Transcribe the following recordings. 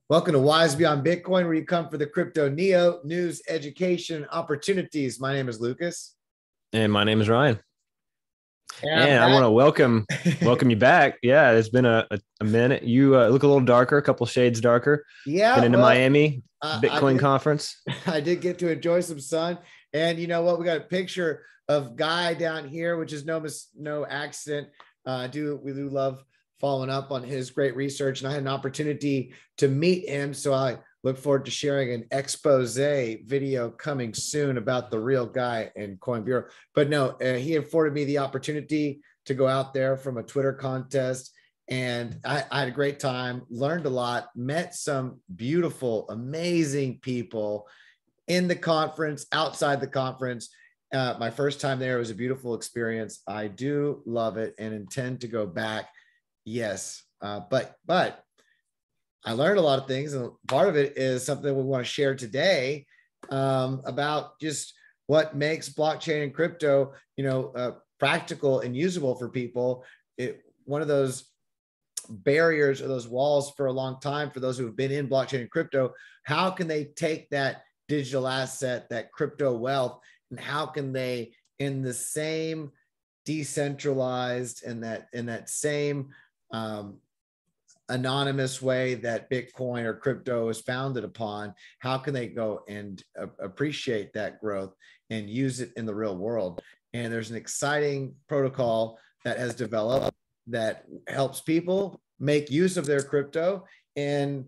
Welcome to Wise Beyond Bitcoin, where you come for the crypto neo news, education, opportunities. My name is Lucas. And my name is Ryan. And And I want to welcome you back. Yeah, it's been a minute. You look a little darker, a couple shades darker. Yeah, been into well, Miami Bitcoin conference. I did get to enjoy some sun. And you know what? We got a picture of Guy down here, which is no accident. We do love following up on his great research. And I had an opportunity to meet him. So I look forward to sharing an expose video coming soon about the real Guy in Coin Bureau. But no, he afforded me the opportunity to go out there from a Twitter contest. And I had a great time, learned a lot, met some beautiful, amazing people in the conference, outside the conference. My first time there was a beautiful experience. I do love it and intend to go back. Yes, but I learned a lot of things, and part of it is something we want to share today about just what makes blockchain and crypto, practical and usable for people. One of those barriers or those walls for a long time for those who have been in blockchain and crypto, how can they take that digital asset, that crypto wealth, and how can they, in the same decentralized and that same anonymous way that Bitcoin or crypto is founded upon, how can they go and appreciate that growth and use it in the real world? And there's an exciting protocol that has developed that helps people make use of their crypto and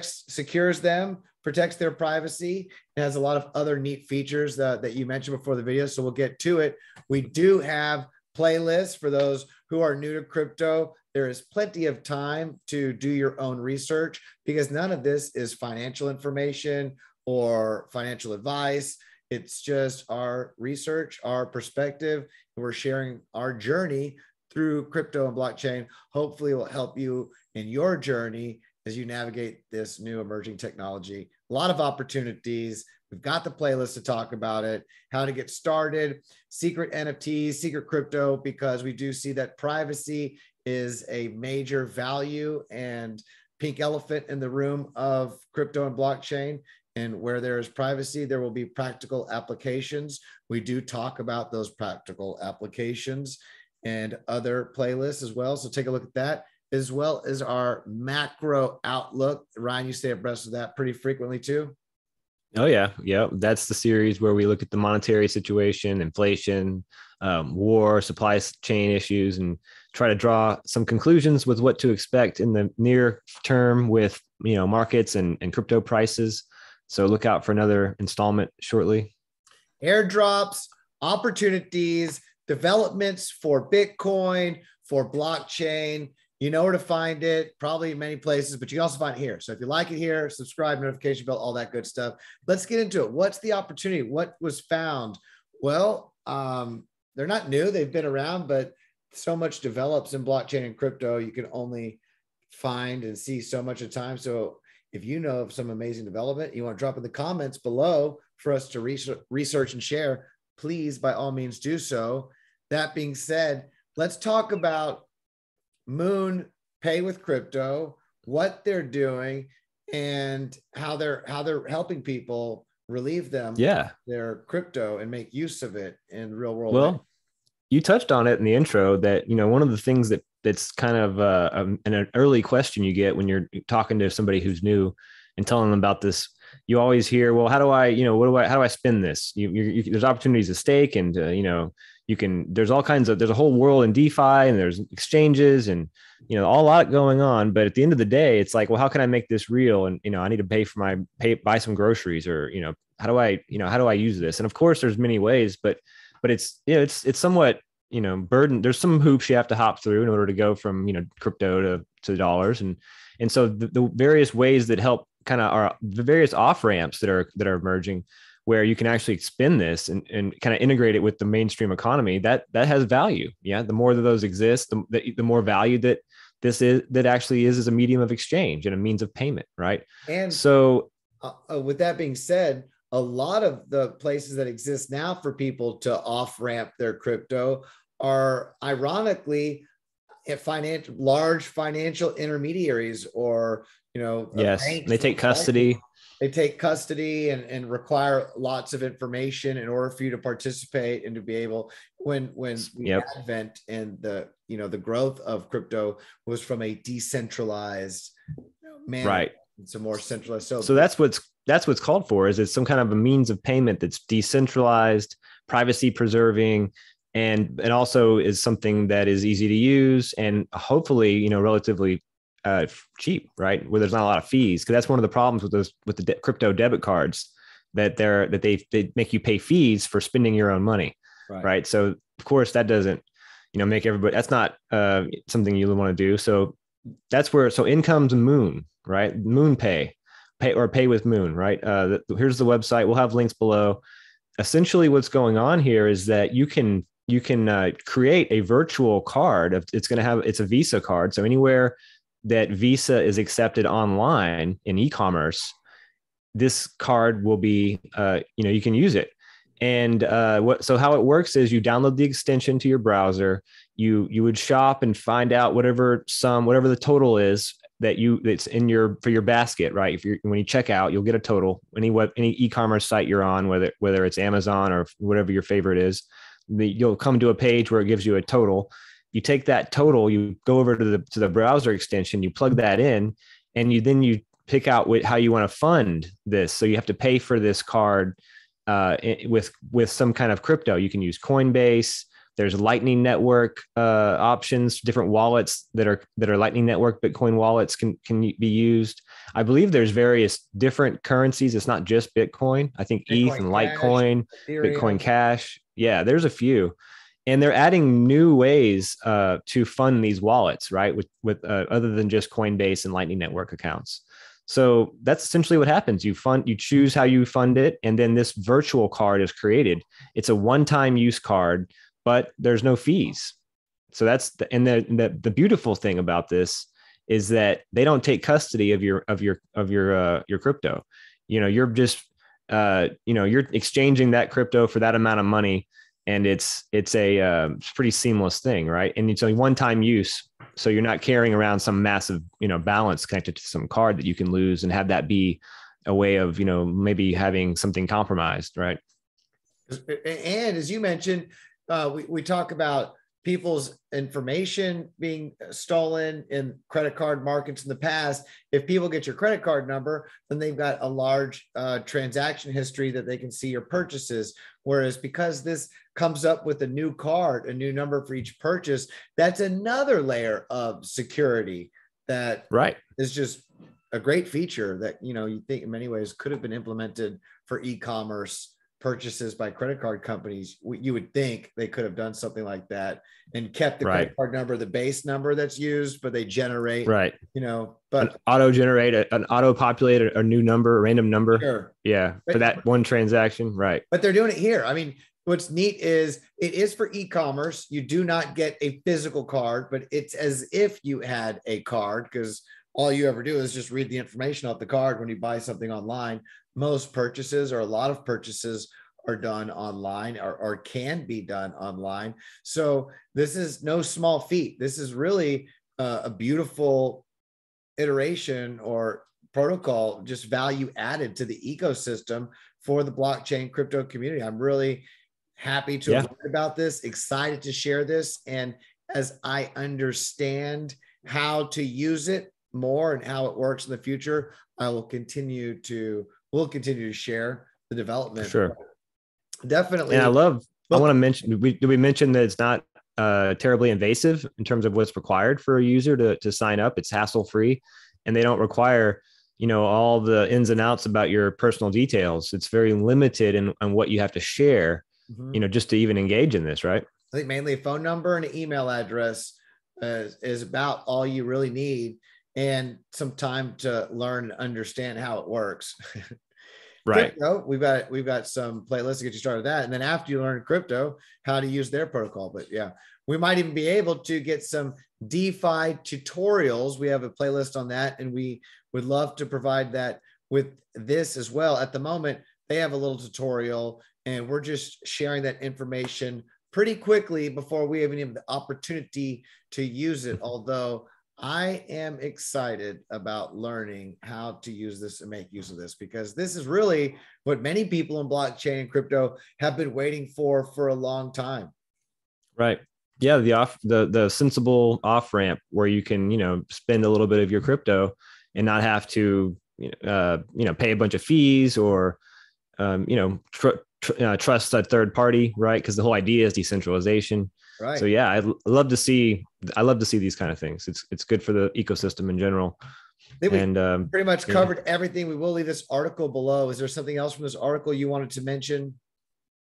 secures them, protects their privacy. It has a lot of other neat features that you mentioned before the video. So we'll get to it. We do have playlists for those who are new to crypto. There is plenty of time to do your own research because none of this is financial information or financial advice. It's just our research, our perspective, and we're sharing our journey through crypto and blockchain. Hopefully it will help you in your journey as you navigate this new emerging technology. A lot of opportunities. We've got the playlist to talk about it, how to get started, secret NFTs, secret crypto, because we do see that privacy is a major value and pink elephant in the room of crypto and blockchain. And where there is privacy, there will be practical applications. We do talk about those practical applications and other playlists as well. So take a look at that, as well as our macro outlook. Ryan, you stay abreast of that pretty frequently too. Oh yeah. That's the series where we look at the monetary situation, inflation, war, supply chain issues, and try to draw some conclusions with what to expect in the near term with markets and crypto prices. So look out for another installment shortly. Airdrops, opportunities, developments for Bitcoin, for blockchain. You know where to find it, probably in many places, but you can also find it here. So if you like it here, subscribe, notification bell, all that good stuff. Let's get into it. What's the opportunity? What was found? Well, they're not new. They've been around, but so much develops in blockchain and crypto. You can only find and see so much at a time. So if you know of some amazing development, you want to drop in the comments below for us to research and share, please, by all means, do so. That being said, let's talk about Moon Pay with Crypto, what they're doing, and how they're way. People relieve them their crypto and make use of it in the real world. Well, you touched on it in the intro that one of the things that's kind of an early question you get when you're talking to somebody who's new and telling them about this. You always hear, well, how do I how do I spin this? There's opportunities to stake, and there's all kinds of, there's a whole world in DeFi, and there's exchanges, and a lot going on. But at the end of the day, it's like, well, how can I make this real? And I need to buy some groceries, or how do I use this? And of course, there's many ways, but it's it's somewhat burden. There's some hoops you have to hop through in order to go from crypto to dollars, and so the various ways that help kind of are the various off ramps that are emerging, where you can actually spin this and kind of integrate it with the mainstream economy. That has value. Yeah, the more that those exist, the more value that that actually is as a medium of exchange and a means of payment, right? And so, with that being said, a lot of the places that exist now for people to off ramp their crypto are, ironically, large financial intermediaries, or, Yes. banks. They take custody. They take custody and require lots of information in order for you to participate and to be able, when the advent and the growth of crypto was from a decentralized manner. Right. It's a more centralized. So that's what's called for, is it's some kind of a means of payment that's decentralized, privacy preserving, and also is something that is easy to use and hopefully, relatively cheap, right? Where there's not a lot of fees. Because that's one of the problems with the crypto debit cards, that they make you pay fees for spending your own money, right? So of course that doesn't, make everybody. That's not something you want to do. So that's where, so in comes Moon, right? Moon pay with Moon, right? Here's the website. We'll have links below. Essentially, what's going on here is that you can create a virtual card. It's a Visa card. So anywhere that Visa is accepted online in e-commerce, this card will be, you can use it. And so how it works is you download the extension to your browser. You would shop and find out whatever the total is that's in for your basket, right? When you check out, you'll get a total. Any e-commerce site you're on, whether it's Amazon or whatever your favorite is, you'll come to a page where it gives you a total. You take that total, you go over to the browser extension, you plug that in, and you pick out how you want to fund this. So you have to pay for this card with some kind of crypto. You can use Coinbase. There's Lightning Network options, different wallets that are Lightning Network Bitcoin wallets can be used. I believe there's various different currencies. It's not just Bitcoin. I think Bitcoin ETH and Litecoin, Ethereum. Bitcoin Cash. Yeah, there's a few. And they're adding new ways to fund these wallets, right? With other than just Coinbase and Lightning Network accounts. So that's essentially what happens. You choose how you fund it, and then this virtual card is created. It's a one-time use card, but there's no fees. So that's the beautiful thing about this is that they don't take custody of your crypto. You're just you're exchanging that crypto for that amount of money. And it's a pretty seamless thing, right? And it's only one-time use, so you're not carrying around some massive, balance connected to some card that you can lose and have that be a way of, maybe having something compromised, right? And as you mentioned, we talk about people's information being stolen in credit card markets in the past. If people get your credit card number, then they've got a large transaction history that they can see your purchases. Whereas because this comes up with a new card, a new number for each purchase, that's another layer of security that is just a great feature that, you think in many ways could have been implemented for e-commerce purchases by credit card companies. You would think they could have done something like that and kept the credit card number, the base number that's used, but they generate, but auto populate a new number, a random number. Sure. Yeah. For that one transaction. Right. But they're doing it here. I mean, what's neat is it is for e-commerce. You do not get a physical card, but it's as if you had a card, because all you ever do is just read the information off the card when you buy something online. Most purchases, or a lot of purchases, are done online or can be done online. So this is no small feat. This is really a beautiful iteration or protocol, just value added to the ecosystem for the blockchain crypto community. I'm really happy to have learned about this, excited to share this. And as I understand how to use it more and how it works in the future, we'll continue to share the development. Sure. Definitely. And I want to mention, we mentioned that it's not terribly invasive in terms of what's required for a user to sign up. It's hassle-free, and they don't require, all the ins and outs about your personal details. It's very limited in what you have to share, just to even engage in this, right? I think mainly a phone number and an email address is about all you really need, and some time to learn and understand how it works. Right. Crypto, we've got some playlists to get you started with that. And then after you learn crypto, how to use their protocol. But yeah, we might even be able to get some DeFi tutorials. We have a playlist on that, and we would love to provide that with this as well. At the moment, they have a little tutorial, and we're just sharing that information pretty quickly before we even have the opportunity to use it. Although I am excited about learning how to use this and make use of this, because this is really what many people in blockchain and crypto have been waiting for a long time. Right. Yeah. The sensible off ramp where you can, spend a little bit of your crypto and not have to, pay a bunch of fees or, trust a third party, right? Because the whole idea is decentralization. Right. So yeah, I love to see these kind of things. It's good for the ecosystem in general. We pretty much covered everything. We will leave this article below. Is there something else from this article you wanted to mention?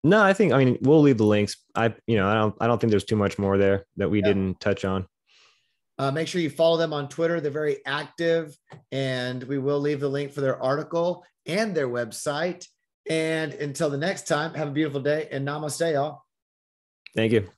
No, I mean, we'll leave the links. I don't think there's too much more there that we didn't touch on. Make sure you follow them on Twitter. They're very active, and we will leave the link for their article and their website. And until the next time, have a beautiful day and namaste, y'all. Thank you.